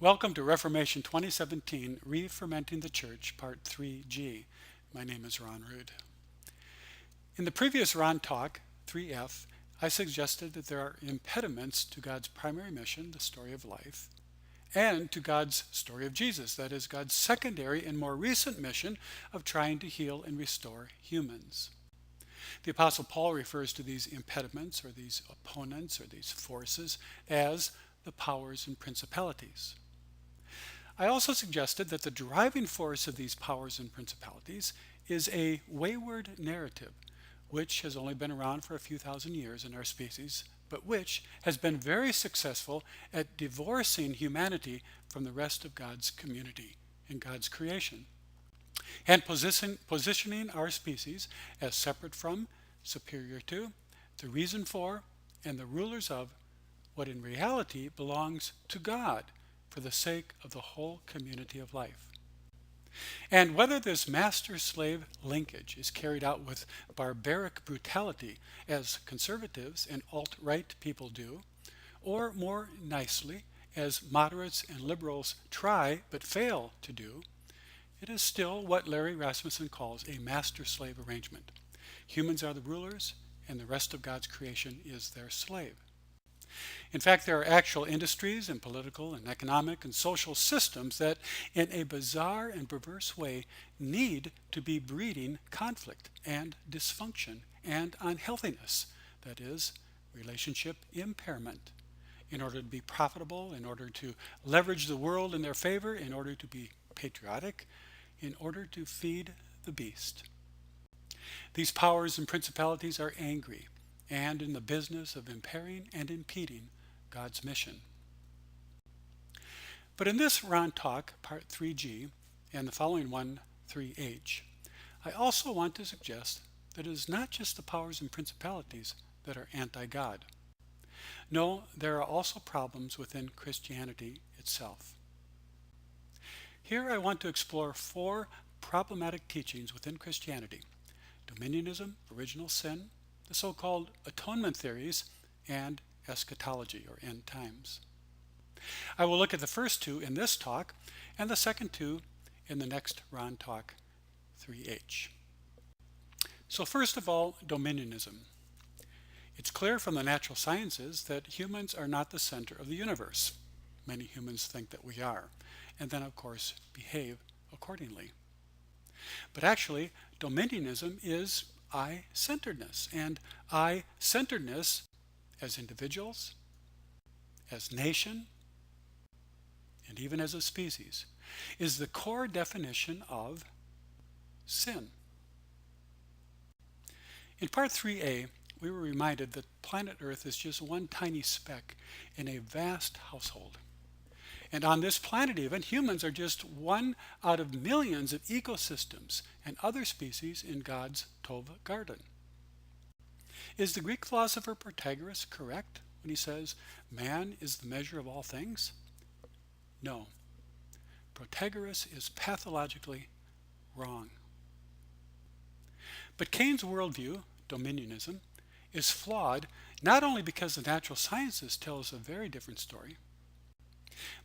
Welcome to Reformation 2017, Re-Fermenting the Church, Part 3G. My name is Ron Rude. In the previous Ron Talk, 3F, I suggested that there are impediments to God's primary mission, the story of life, and to God's story of Jesus, that is, God's secondary and more recent mission of trying to heal and restore humans. The Apostle Paul refers to these impediments, or these opponents, or these forces, as the powers and principalities. I also suggested that the driving force of these powers and principalities is a wayward narrative, which has only been around for a few thousand years in our species, but which has been very successful at divorcing humanity from the rest of God's community and God's creation, and positioning our species as separate from, superior to, the reason for, and the rulers of what in reality belongs to God, for the sake of the whole community of life. And whether this master-slave linkage is carried out with barbaric brutality, as conservatives and alt-right people do, or more nicely, as moderates and liberals try but fail to do, it is still what Larry Rasmussen calls a master-slave arrangement. Humans are the rulers, and the rest of God's creation is their slave. In fact, there are actual industries and political and economic and social systems that, in a bizarre and perverse way, need to be breeding conflict and dysfunction and unhealthiness, that is, relationship impairment, in order to be profitable, in order to leverage the world in their favor, in order to be patriotic, in order to feed the beast. These powers and principalities are angry and in the business of impairing and impeding God's mission. But in this Ron Talk, Part 3G, and the following one, 3H, I also want to suggest that it is not just the powers and principalities that are anti-God. No, there are also problems within Christianity itself. Here I want to explore four problematic teachings within Christianity: dominionism, original sin, the so-called atonement theories, and eschatology, or end times. I will look at the first two in this talk, and the second two in the next Ron Talk 3H. So first of all, dominionism. It's clear from the natural sciences that humans are not the center of the universe. Many humans think that we are, and then of course behave accordingly. But actually, dominionism is I-centeredness, and I-centeredness as individuals, as nation, and even as a species is the core definition of sin. In Part 3A, we were reminded that planet Earth is just one tiny speck in a vast household. And on this planet even, humans are just one out of millions of ecosystems and other species in God's Tov garden. Is the Greek philosopher Protagoras correct when he says man is the measure of all things? No. Protagoras is pathologically wrong. But Cain's worldview, dominionism, is flawed not only because the natural sciences tell us a very different story,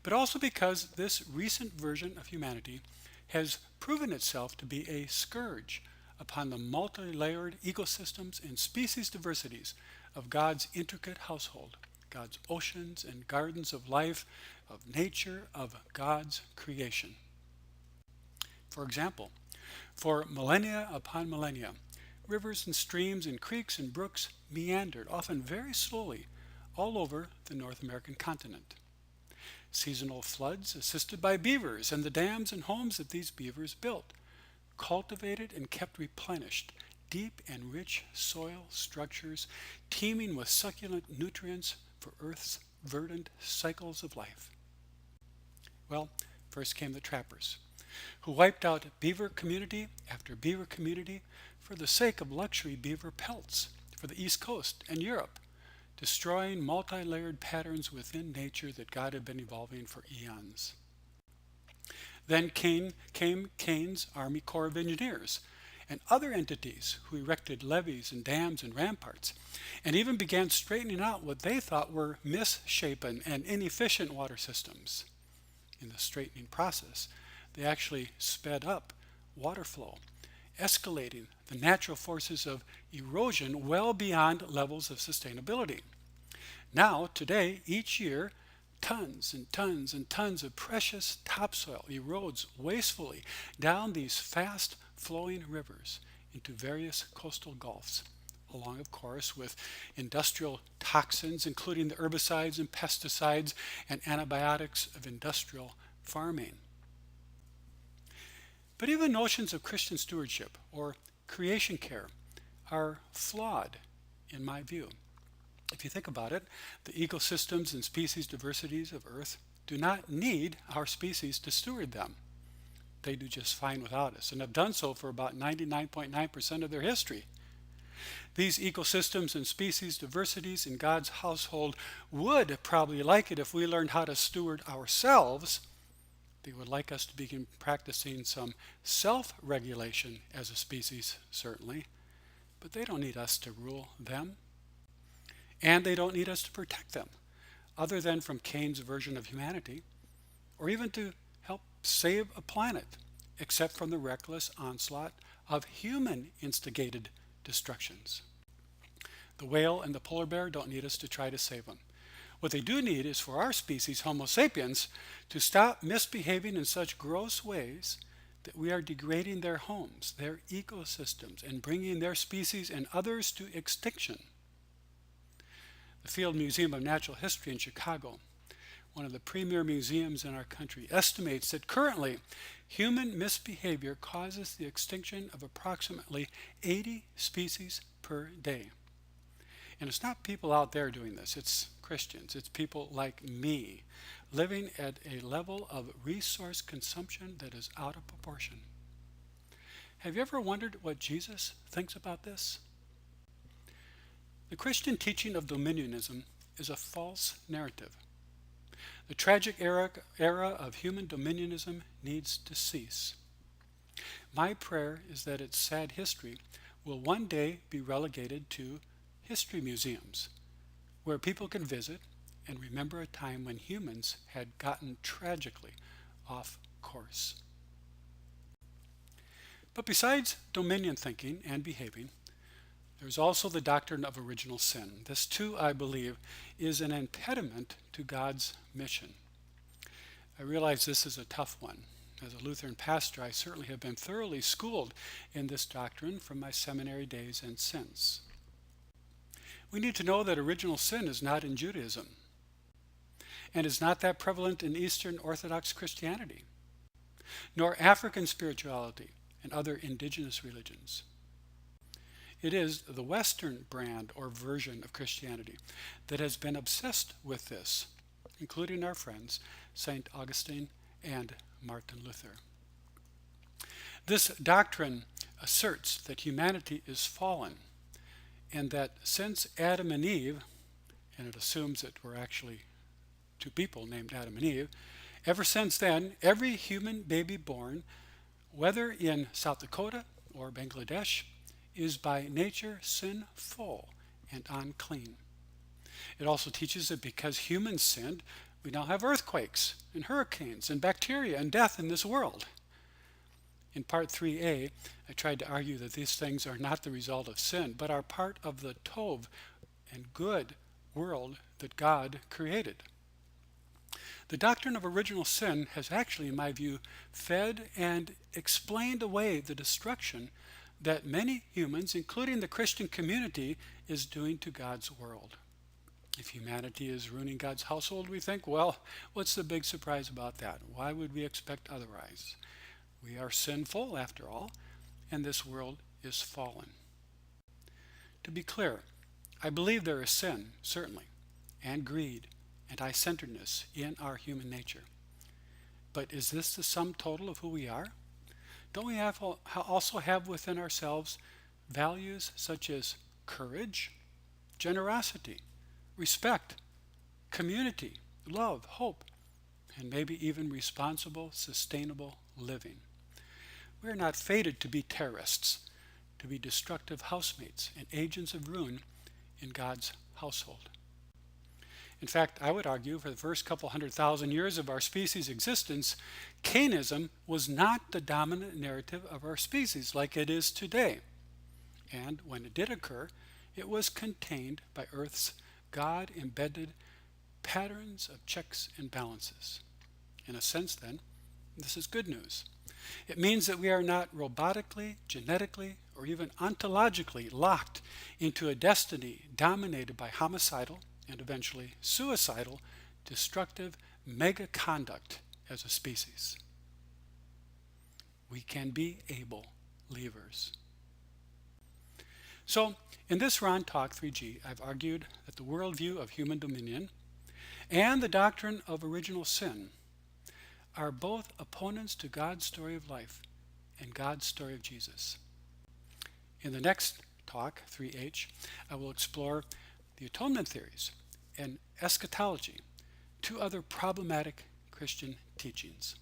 but also because this recent version of humanity has proven itself to be a scourge upon the multi-layered ecosystems and species diversities of God's intricate household, God's oceans and gardens of life, of nature, of God's creation. For example, for millennia upon millennia, rivers and streams and creeks and brooks meandered, often very slowly, all over the North American continent. Seasonal floods assisted by beavers and the dams and homes that these beavers built, cultivated and kept replenished deep and rich soil structures teeming with succulent nutrients for Earth's verdant cycles of life. Well, first came the trappers, who wiped out beaver community after beaver community for the sake of luxury beaver pelts for the East Coast and Europe, destroying multi-layered patterns within nature that God had been evolving for eons. Then came Cain's Army Corps of Engineers and other entities who erected levees and dams and ramparts, and even began straightening out what they thought were misshapen and inefficient water systems. In the straightening process, they actually sped up water flow, escalating the natural forces of erosion well beyond levels of sustainability. Now, today, each year, tons and tons and tons of precious topsoil erodes wastefully down these fast-flowing rivers into various coastal gulfs, along, of course, with industrial toxins, including the herbicides and pesticides and antibiotics of industrial farming. But even notions of Christian stewardship or creation care are flawed, in my view. If you think about it, the ecosystems and species diversities of Earth do not need our species to steward them. They do just fine without us and have done so for about 99.9% of their history. These ecosystems and species diversities in God's household would probably like it if we learned how to steward ourselves. They would like us to begin practicing some self-regulation as a species, certainly, but they don't need us to rule them. And they don't need us to protect them, other than from Cain's version of humanity, or even to help save a planet, except from the reckless onslaught of human-instigated destructions. The whale and the polar bear don't need us to try to save them. What they do need is for our species, Homo sapiens, to stop misbehaving in such gross ways that we are degrading their homes, their ecosystems, and bringing their species and others to extinction. The Field Museum of Natural History in Chicago, one of the premier museums in our country, estimates that currently human misbehavior causes the extinction of approximately 80 species per day. And it's not people out there doing this, it's Christians, it's people like me, living at a level of resource consumption that is out of proportion. Have you ever wondered what Jesus thinks about this? The Christian teaching of dominionism is a false narrative. The tragic era of human dominionism needs to cease. My prayer is that its sad history will one day be relegated to history museums, where people can visit and remember a time when humans had gotten tragically off course. But besides dominion thinking and behaving, there's also the doctrine of original sin. This too, I believe, is an impediment to God's mission. I realize this is a tough one. As a Lutheran pastor, I certainly have been thoroughly schooled in this doctrine from my seminary days and since. We need to know that original sin is not in Judaism, and is not that prevalent in Eastern Orthodox Christianity, nor African spirituality and other indigenous religions. It is the Western brand or version of Christianity that has been obsessed with this, including our friends St. Augustine and Martin Luther. This doctrine asserts that humanity is fallen, and that since Adam and Eve, and it assumes that we're actually two people named Adam and Eve, ever since then, every human baby born, whether in South Dakota or Bangladesh, is by nature sinful and unclean. It also teaches that because humans sinned, we now have earthquakes and hurricanes and bacteria and death in this world. In part 3a, I tried to argue that these things are not the result of sin, but are part of the tov and good world that God created. The doctrine of original sin has actually, in my view, fed and explained away the destruction that many humans, including the Christian community, is doing to God's world. If humanity is ruining God's household, we think, well, what's the big surprise about that? Why would we expect otherwise? We are sinful, after all, and this world is fallen. To be clear, I believe there is sin, certainly, and greed and I-centeredness in our human nature. But is this the sum total of who we are? Don't we also have within ourselves values such as courage, generosity, respect, community, love, hope, and maybe even responsible, sustainable living? We are not fated to be terrorists, to be destructive housemates and agents of ruin in God's household. In fact, I would argue for the first couple 100,000 years of our species' existence, Cainism was not the dominant narrative of our species like it is today. And when it did occur, it was contained by Earth's God-embedded patterns of checks and balances. In a sense, then, this is good news. It means that we are not robotically, genetically, or even ontologically locked into a destiny dominated by homicidal and eventually suicidal, destructive mega conduct as a species. We can be able leavers. So, in this Ron Talk 3G, I've argued that the worldview of human dominion and the doctrine of original sin are both opponents to God's story of life and God's story of Jesus. In the next talk, 3H, I will explore the atonement theories and eschatology, two other problematic Christian teachings.